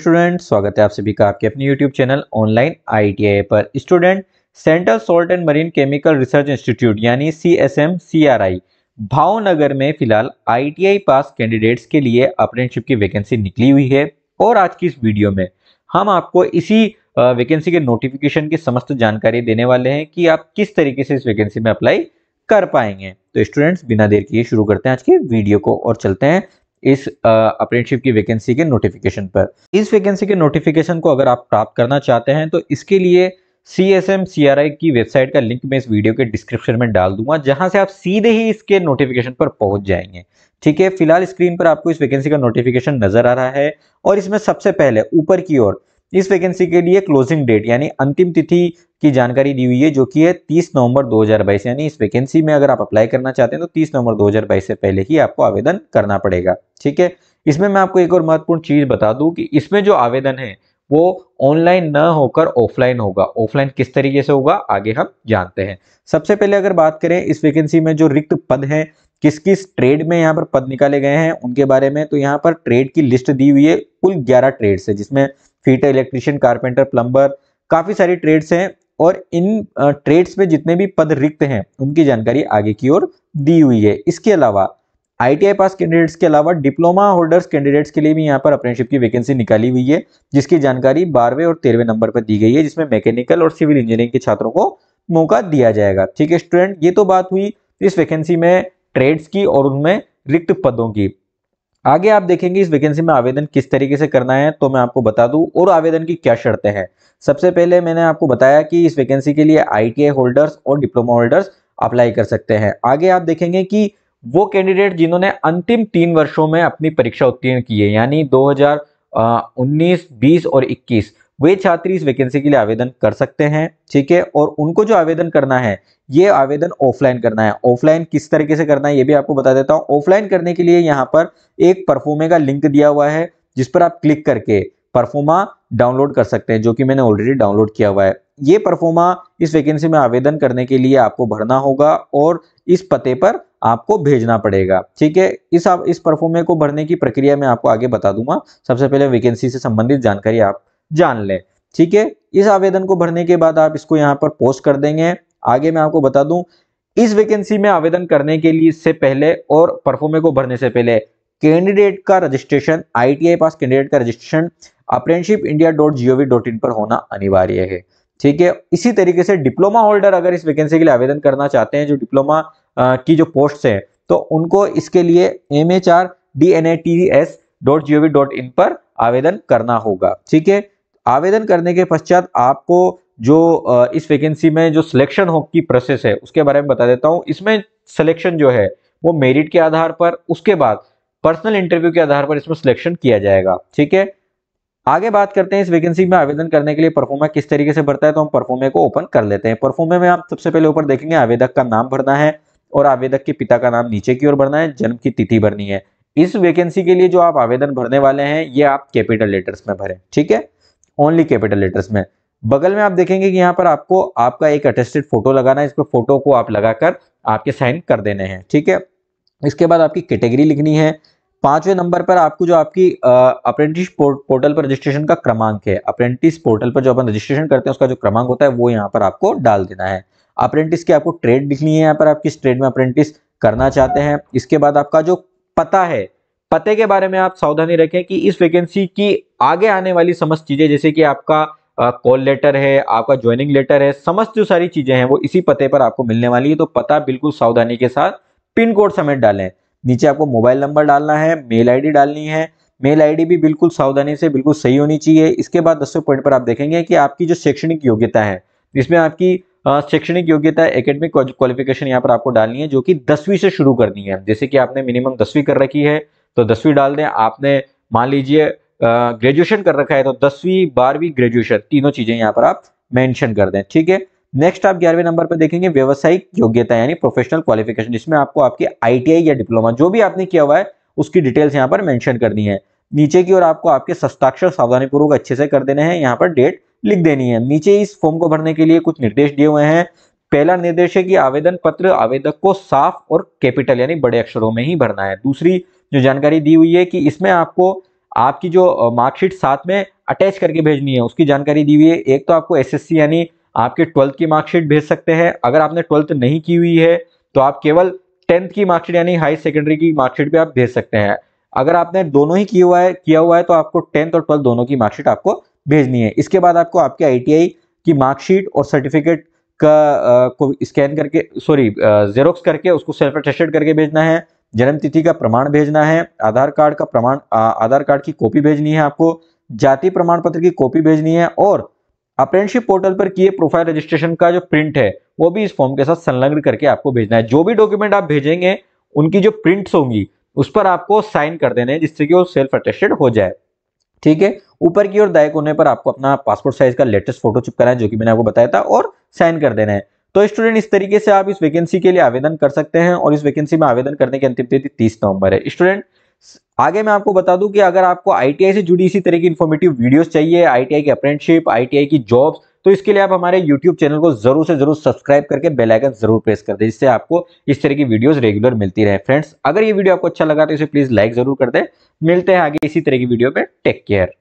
Student, स्वागत है आप सभी का आपके अपने यूट्यूब चैनल ऑनलाइन आईटीआई पर। Student, central salt and marine chemical research institute यानी CSMCRI भावनगर में फिलहाल आईटीआई पास कैंडिडेट्स के लिए अप्रेंटिसशिप की वैकेंसी निकली हुई है। और आज की इस वीडियो में हम आपको इसी वैकेंसी के नोटिफिकेशन की समस्त जानकारी देने वाले हैं कि आप किस तरीके से इस वैकेंसी में अप्लाई कर पाएंगे। तो स्टूडेंट्स, बिना देर किए शुरू करते हैं आज की वीडियो को और चलते हैं इस अप्रेंटिसशिप की वैकेंसी के नोटिफिकेशन पर। इस वैकेंसी के नोटिफिकेशन को अगर आप प्राप्त करना चाहते हैं तो इसके लिए CSMCRI की वेबसाइट का लिंक मैं इस वीडियो के डिस्क्रिप्शन में डाल दूंगा, जहां से आप सीधे ही इसके नोटिफिकेशन पर पहुंच जाएंगे। ठीक है, फिलहाल स्क्रीन पर आपको इस वैकेंसी का नोटिफिकेशन नजर आ रहा है और इसमें सबसे पहले ऊपर की ओर इस वैकेंसी के लिए क्लोजिंग डेट यानी अंतिम तिथि की जानकारी दी हुई है, जो कि है 30 नवंबर 2022। यानी इस वैकेंसी में अगर आप अप्लाई करना चाहते हैं तो 30 नवंबर 2022 से पहले ही आपको आवेदन करना पड़ेगा। ठीक है, इसमें मैं आपको एक और महत्वपूर्ण चीज बता दूं कि इसमें जो आवेदन है वो ऑनलाइन न होकर ऑफलाइन होगा। ऑफलाइन किस तरीके से होगा आगे हम जानते हैं। सबसे पहले अगर बात करें इस वैकेंसी में जो रिक्त पद हैं, किस किस ट्रेड में यहाँ पर पद निकाले गए हैं उनके बारे में, तो यहाँ पर ट्रेड की लिस्ट दी हुई है। कुल 11 ट्रेड्स है, जिसमें फिटर, इलेक्ट्रीशियन, कारपेंटर, प्लम्बर, काफी सारी ट्रेड्स हैं। और इन ट्रेड्स में जितने भी पद रिक्त हैं उनकी जानकारी आगे की ओर दी हुई है। इसके अलावा आईटीआई पास कैंडिडेट्स के अलावा डिप्लोमा होल्डर्स कैंडिडेट्स के लिए भी यहाँ पर अप्रेंटिसशिप की वैकेंसी निकाली हुई है, जिसकी जानकारी 12वें और 13वें नंबर पर दी गई है, जिसमें मैकेनिकल और सिविल इंजीनियरिंग के छात्रों को मौका दिया जाएगा। ठीक है स्टूडेंट, ये तो बात हुई इस वैकेंसी में ट्रेड्स की और उनमें रिक्त पदों की। आगे आप देखेंगे इस वैकेंसी में आवेदन किस तरीके से करना है, तो मैं आपको बता दूं और आवेदन की क्या शर्तें हैं। सबसे पहले मैंने आपको बताया कि इस वैकेंसी के लिए आईटीआई होल्डर्स और डिप्लोमा होल्डर्स अप्लाई कर सकते हैं। आगे आप देखेंगे कि वो कैंडिडेट जिन्होंने अंतिम 3 वर्षों में अपनी परीक्षा उत्तीर्ण की है, यानी 2019, 20 और 21, वे छात्र इस वैकेंसी के लिए आवेदन कर सकते हैं। ठीक है, और उनको जो आवेदन करना है ये आवेदन ऑफलाइन करना है। ऑफलाइन किस तरीके से करना है ये भी आपको बता देता हूं। ऑफलाइन करने के लिए यहाँ पर एक परफॉर्मे का लिंक दिया हुआ है, जिस पर आप क्लिक करके परफॉर्मा डाउनलोड कर सकते हैं, जो कि मैंने ऑलरेडी डाउनलोड किया हुआ है। ये परफॉर्मा इस वैकेंसी में आवेदन करने के लिए आपको भरना होगा और इस पते पर आपको भेजना पड़ेगा। ठीक है, इस परफॉर्मे को भरने की प्रक्रिया मैं आपको आगे बता दूंगा। सबसे पहले वैकेंसी से संबंधित जानकारी आप जान लें। ठीक है, इस आवेदन को भरने के बाद आप इसको यहाँ पर पोस्ट कर देंगे। आगे मैं आपको बता दूं, इस वैकेंसी में आवेदन करने के लिए इससे पहले और परफॉर्मे को भरने से पहले कैंडिडेट का रजिस्ट्रेशन, आईटीआई पास कैंडिडेट का रजिस्ट्रेशन apprenticeshipindia.gov.in पर होना अनिवार्य है। ठीक है, इसी तरीके से डिप्लोमा होल्डर अगर इस वैकेंसी के लिए आवेदन करना चाहते हैं, जो डिप्लोमा की जो पोस्ट है, तो उनको इसके लिए MHRDNATS.gov.in पर आवेदन करना होगा। ठीक है, आवेदन करने के पश्चात आपको जो इस वैकेंसी में जो सिलेक्शन हो की प्रोसेस है उसके बारे में बता देता हूं। इसमें सिलेक्शन जो है वो मेरिट के आधार पर, उसके बाद पर्सनल इंटरव्यू के आधार पर इसमें सिलेक्शन किया जाएगा। ठीक है, आगे बात करते हैं इस वैकेंसी में आवेदन करने के लिए परफॉर्मा किस तरीके से भरता है, तो हम परफॉर्मे को ओपन कर लेते हैं। परफॉर्मे में आप सबसे पहले ऊपर देखेंगे आवेदक का नाम भरना है और आवेदक के पिता का नाम नीचे की ओर भरना है, जन्म की तिथि भरनी है। इस वैकेंसी के लिए जो आप आवेदन भरने वाले हैं ये आप कैपिटल लेटर्स में भरें। ठीक है, ओनली कैपिटल लेटर्स में। बगल में आप देखेंगे कि यहाँ पर आपको आपका एक अटेस्टेड फोटो लगाना है। इस पर फोटो को आप लगाकर आपके साइन कर देने हैं। ठीक है, इसके बाद आपकी कैटेगरी लिखनी है। 5वें नंबर पर आपको जो आपकी अप्रेंटिस पोर्टल पर रजिस्ट्रेशन का क्रमांक है, अप्रेंटिस पोर्टल पर जो अपन रजिस्ट्रेशन करते हैं उसका जो क्रमांक होता है वो यहाँ पर आपको डाल देना है। अप्रेंटिस की आपको ट्रेड लिखनी है, यहाँ पर आप किस ट्रेड में अप्रेंटिस करना चाहते हैं। इसके बाद आपका जो पता है, पते के बारे में आप सावधानी रखें कि इस वैकेंसी की आगे आने वाली समस्त चीजें, जैसे कि आपका कॉल लेटर है, आपका ज्वाइनिंग लेटर है, समस्त जो सारी चीजें हैं वो इसी पते पर आपको मिलने वाली है। तो पता बिल्कुल सावधानी के साथ पिन कोड समेत डालें। नीचे आपको मोबाइल नंबर डालना है, मेल आईडी डालनी है। मेल आईडी भी बिल्कुल सावधानी से बिल्कुल सही होनी चाहिए। इसके बाद 10वें पॉइंट पर आप देखेंगे कि आपकी जो शैक्षणिक योग्यता है, इसमें आपकी शैक्षणिक योग्यता एकेडमिक क्वालिफिकेशन यहाँ पर आपको डालनी है, जो कि 10वीं से शुरू करनी है। जैसे कि आपने मिनिमम 10वीं कर रखी है तो 10वीं डाल दें। आपने मान लीजिए ग्रेजुएशन कर रखा है तो 10वीं, 12वीं, ग्रेजुएशन, तीनों चीजें यहाँ पर आप मेंशन कर दें। ठीक है, नेक्स्ट आप 11वें नंबर पर देखेंगे व्यवसायिक योग्यता यानी प्रोफेशनल क्वालिफिकेशन, जिसमें आपको आपके आईटीआई या डिप्लोमा जो भी आपने किया हुआ है उसकी डिटेल्स यहाँ पर मेंशन करनी है। नीचे की ओर आपको आपके हस्ताक्षर सावधानीपूर्वक अच्छे से कर देने हैं, यहाँ पर डेट लिख देनी है। नीचे इस फॉर्म को भरने के लिए कुछ निर्देश दिए हुए हैं। पहला निर्देश है कि आवेदन पत्र आवेदक को साफ और कैपिटल यानी बड़े अक्षरों में ही भरना है। दूसरी जो जानकारी दी हुई है कि इसमें आपको आपकी जो मार्कशीट साथ में अटैच करके भेजनी है उसकी जानकारी दी हुई है। एक तो आपको एसएससी यानी आपके 12th की मार्कशीट भेज सकते हैं। अगर आपने 12th नहीं की हुई है तो आप केवल 10th की मार्कशीट यानी हाई सेकेंडरी की मार्कशीट भी आप भेज सकते हैं। अगर आपने दोनों ही किया हुआ है तो आपको 10th और 12th दोनों की मार्कशीट आपको भेजनी है। इसके बाद आपको आपके आईटीआई की मार्कशीट और सर्टिफिकेट को स्कैन करके जेरोक्स करके उसको सेल्फ अटेस्टेड करके भेजना है। जन्म तिथि का प्रमाण भेजना है। आधार कार्ड का प्रमाण आधार कार्ड की कॉपी भेजनी है आपको। जाति प्रमाण पत्र की कॉपी भेजनी है और अप्रेंटिसशिप पोर्टल पर किए प्रोफाइल रजिस्ट्रेशन का जो प्रिंट है वो भी इस फॉर्म के साथ संलग्न करके आपको भेजना है। जो भी डॉक्यूमेंट आप भेजेंगे उनकी जो प्रिंट्स होंगी उस पर आपको साइन कर देने हैं जिससे कि वो सेल्फ अटेस्टेड हो जाए। ठीक है, ऊपर की ओर दाएं कोने पर आपको अपना पासपोर्ट साइज का लेटेस्ट फोटो चिपकाना है जो कि मैंने आपको बताया था और साइन कर देना है। तो स्टूडेंट इस तरीके से आप इस वैकेंसी के लिए आवेदन कर सकते हैं और इस वैकेंसी में आवेदन करने की अंतिम तिथि 30 नवंबर है। स्टूडेंट आगे मैं आपको बता दूं कि अगर आपको आईटीआई से जुड़ी इसी तरह की इन्फॉर्मेटिव वीडियोस चाहिए, आईटीआई की अप्रेंटिसशिप, आईटीआई की जॉब्स, तो इसके लिए आप हमारे यूट्यूब चैनल को जरूर से जरूर सब्सक्राइब करके बेल आइकन जरूर प्रेस कर दें जिससे आपको इस तरह की वीडियोस रेगुलर मिलती रहे। फ्रेंड्स अगर ये वीडियो आपको अच्छा लगा तो इसे प्लीज लाइक जरूर कर दें। मिलते हैं आगे इसी तरह की वीडियो पे। Take care.